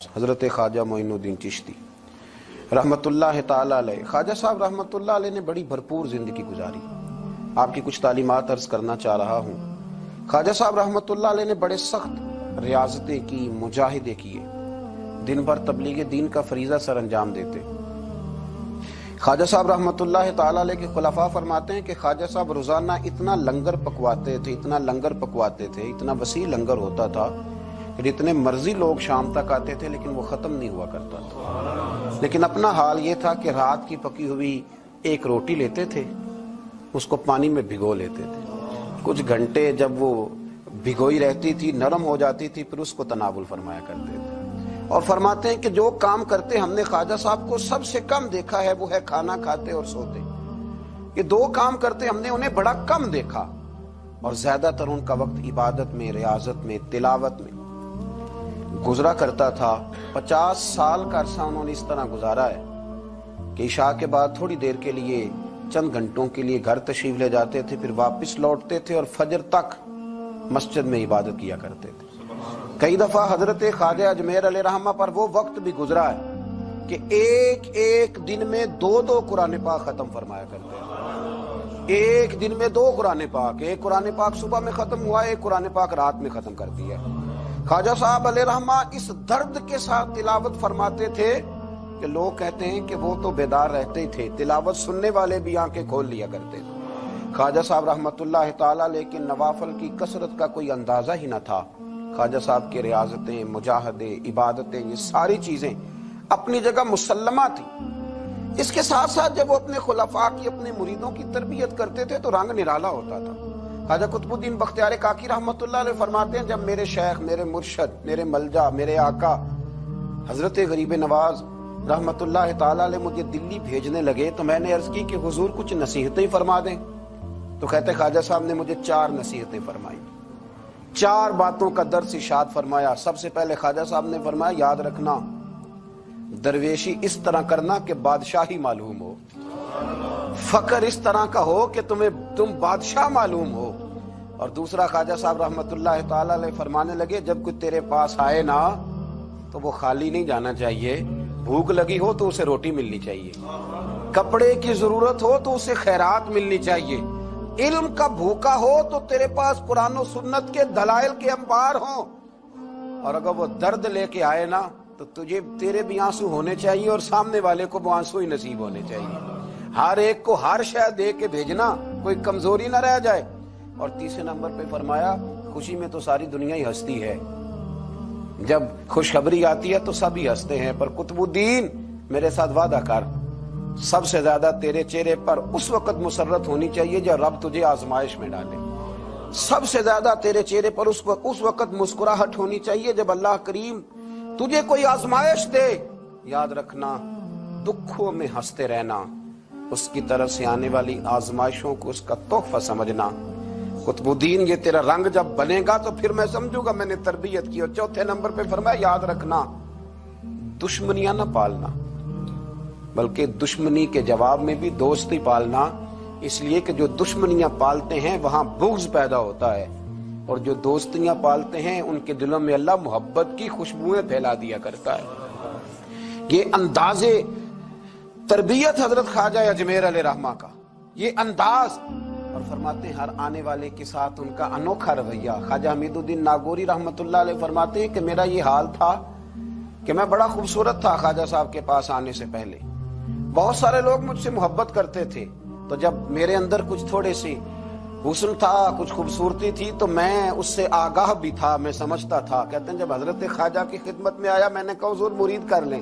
حضرت خواجہ معین الدین چشتی رحمتُ اللہ تعالی علیہ۔ خواجہ صاحب رحمتُ اللہ علیہ نے بڑی بھرپور زندگی گزاری۔ آپ کی کچھ تعلیمات عرض کرنا چاہ رہا ہوں۔ خواجہ صاحب رحمتُ اللہ علیہ نے بڑے سخت ریاضتیں کی، مجاہدے کیے، دن بھر تبلیغ دین کا فریضہ سر انجام دیتے۔ خواجہ صاحب رحمتُ اللہ تعالی علیہ کے خلفاء فرماتے ہیں کہ خواجہ صاحب روزانہ اتنا لنگر پکواتے تھے، اتنا وسیع لنگر ہوتا تھا کہ جتنے مرضی لوگ شام تک آتے تھے لیکن وہ ختم نہیں ہوا کرتا تھا۔ لیکن اپنا حال یہ تھا کہ رات کی پکی ہوئی ایک روٹی لیتے تھے، اس کو پانی میں بھگو لیتے تھے، کچھ گھنٹے جب وہ بھگوئی رہتی تھی نرم ہو جاتی تھی، پھر اس کو تناول فرمایا کرتے تھے۔ اور فرماتے ہیں کہ جو کام کرتے ہم نے خواجہ صاحب کو سب سے کم دیکھا ہے وہ ہے کھانا کھاتے اور سوتے۔ یہ دو کام کرتے ہم نے انہیں بڑا کم دیکھا، اور زیادہ تر ان کا وقت عبادت میں، ریاضت میں، تلاوت میں گزرا کرتا تھا۔ 50 سال کا عرصہ انہوں نے اس طرح گزارا ہے کہ عشاء کے بعد تھوڑی دیر کے لیے، چند گھنٹوں کے لیے گھر تشریف لے جاتے تھے، پھر واپس لوٹتے تھے اور فجر تک مسجد میں عبادت کیا کرتے تھے۔ کئی دفعہ حضرت خواجہ اجمیر علیہ رحمہ پر وہ وقت بھی گزرا ہے کہ ایک دن میں 2 قرآن پاک ختم فرمایا کرتے ہیں۔ ایک دن میں 2 قرآن پاک، ایک قرآن پاک صبح میں ختم ہوا، ایک قرآن پاک رات میں ختم کر دیا۔ خواجہ صاحب علیہ رحمہ اس درد کے ساتھ تلاوت فرماتے تھے کہ لوگ کہتے ہیں کہ وہ تو بیدار رہتے ہی تھے، تلاوت سننے والے بھی آنکھیں کھول لیا کرتے تھے۔ خواجہ صاحب رحمتُ اللہ تعالیٰ لیکن نوافل کی کثرت کا کوئی اندازہ ہی نہ تھا۔ خواجہ صاحب کی ریاضتیں، مجاہدے، عبادتیں، یہ ساری چیزیں اپنی جگہ مسلمہ تھی۔ اس کے ساتھ ساتھ جب وہ اپنے خلفاء کی، اپنے مریدوں کی تربیت کرتے تھے تو رنگ نرالا ہوتا تھا۔ خواجہ قطب الدین بختیار کاکی رحمتُ اللہ علیہ فرماتے ہیں، جب میرے شیخ، میرے مرشد، میرے ملجا، میرے آقا حضرت غریب نواز رحمتُ اللہ تعالیٰ علیہ مجھے دلی بھیجنے لگے تو میں نے عرض کی کہ حضور کچھ نصیحتیں فرما دیں۔ تو کہتے خواجہ صاحب نے مجھے 4 نصیحتیں فرمائی، 4 باتوں کا درس ارشاد فرمایا۔ سب سے پہلے خواجہ صاحب نے فرمایا، یاد رکھنا درویشی اس طرح کرنا کہ بادشاہی معلوم ہو، فقر اس طرح کا ہو کہ تم بادشاہ معلوم ہو۔ اور دوسرا خواجہ صاحب رحمتُ اللہ تعالیٰ علیہ فرمانے لگے، جب کوئی تیرے پاس آئے نا تو وہ خالی نہیں جانا چاہیے، بھوک لگی ہو تو اسے روٹی ملنی چاہیے، کپڑے کی ضرورت ہو تو اسے خیرات ملنی چاہیے، علم کا بھوکا ہو تو تیرے پاس قرآن و سنت کے دلائل کے انبار ہوں، اور اگر وہ درد لے کے آئے نا تو تیرے بھی آنسو ہونے چاہیے اور سامنے والے کو وہ آنسو ہی نصیب ہونے چاہیے۔ ہر ایک کو ہر شے دے کے بھیجنا، کوئی کمزوری نہ رہ جائے۔ اور تیسرے نمبر پہ فرمایا، خوشی میں تو ساری دنیا ہی ہنستی ہے، جب خوشخبری آتی ہے تو سب ہی ہنستے ہیں، پر قطب الدین میرے ساتھ وعدہ کر، سب سے زیادہ تیرے چہرے پر اس وقت مسرت ہونی چاہیے جب رب تجھے آزمائش میں ڈالے، سب سے زیادہ تیرے چہرے پر اس وقت مسکراہٹ ہونی چاہیے جب اللہ کریم تجھے کوئی آزمائش دے۔ یاد رکھنا دکھوں میں ہنستے رہنا، اس کی طرف سے آنے والی آزمائشوں کو اس کا تحفہ سمجھنا۔ قطب الدین یہ تیرا رنگ جب بنے گا تو پھر میں سمجھوں گا میں نے تربیت کی۔ اور چوتھے نمبر پہ فرمایا، یاد رکھنا دشمنیاں نہ پالنا، بلکہ دشمنی کے جواب میں بھی دوستی پالنا، اس لیے کہ جو دشمنیاں پالتے ہیں وہاں بغض پیدا ہوتا ہے، اور جو دوستیاں پالتے ہیں ان کے دلوں میں اللہ محبت کی خوشبوئیں پھیلا دیا کرتا ہے۔ یہ انداز تربیت حضرت خواجہ اجمیر علیہ رحمہ کا، یہ انداز، اور فرماتے ہیں ہر آنے والے کے ساتھ ان کا انوکھا رویہ۔ خواجہ حمید الدین ناگوری رحمتُ اللہ علیہ فرماتے ہیں کہ میرا یہ حال تھا کہ میں بڑا خوبصورت تھا خواجہ صاحب کے پاس آنے سے پہلے، بہت سارے لوگ مجھ سے محبت کرتے تھے، تو جب میرے اندر کچھ تھوڑے سی حسن تھا، کچھ خوبصورتی تھی، تو میں اس سے آگاہ بھی تھا، میں سمجھتا تھا۔ کہتے ہیں جب حضرت خواجہ کی خدمت میں آیا میں نے کہا حضور مرید کر لیں،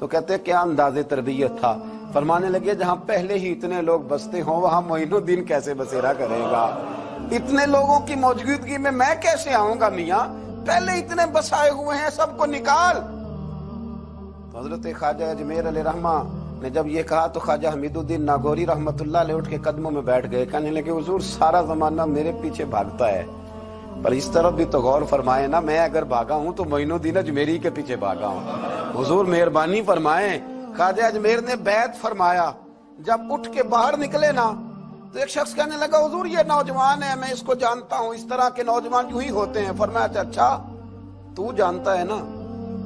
تو کہتے ہیں کیا انداز تربیت تھا۔ فرمانے لگے جہاں پہلے ہی اتنے لوگ بستے ہوں وہاں معین الدین کیسے بسیرا کرے گا، اتنے لوگوں کی موجودگی میں کیسے آؤں گا میاں، پہلے اتنے بسائے ہوئے ہیں، سب کو نکال۔ تو حضرت خواجہ اجمیر علیہ رحمہ نے جب یہ کہا تو خواجہ حمید الدین ناگوری رحمتُ اللہ علیہ اٹھ کے قدموں میں بیٹھ گئے، کہنے لگے حضور سارا زمانہ میرے پیچھے بھاگتا ہے، پر اس طرف بھی تو غور فرمائے نا، میں اگر بھاگا ہوں تو معین الدین اجمیری کے پیچھے بھاگا ہوں، حضور مہربانی فرمائیں۔ خواجہ اجمیر نے بیعت فرمایا، جب اٹھ کے باہر نکلے نا تو ایک شخص کہنے لگا حضور یہ نوجوان ہے، میں اس کو جانتا ہوں، اس طرح کے نوجوان یوں ہی ہوتے ہیں۔ فرمایا اچھا تو جانتا ہے نا،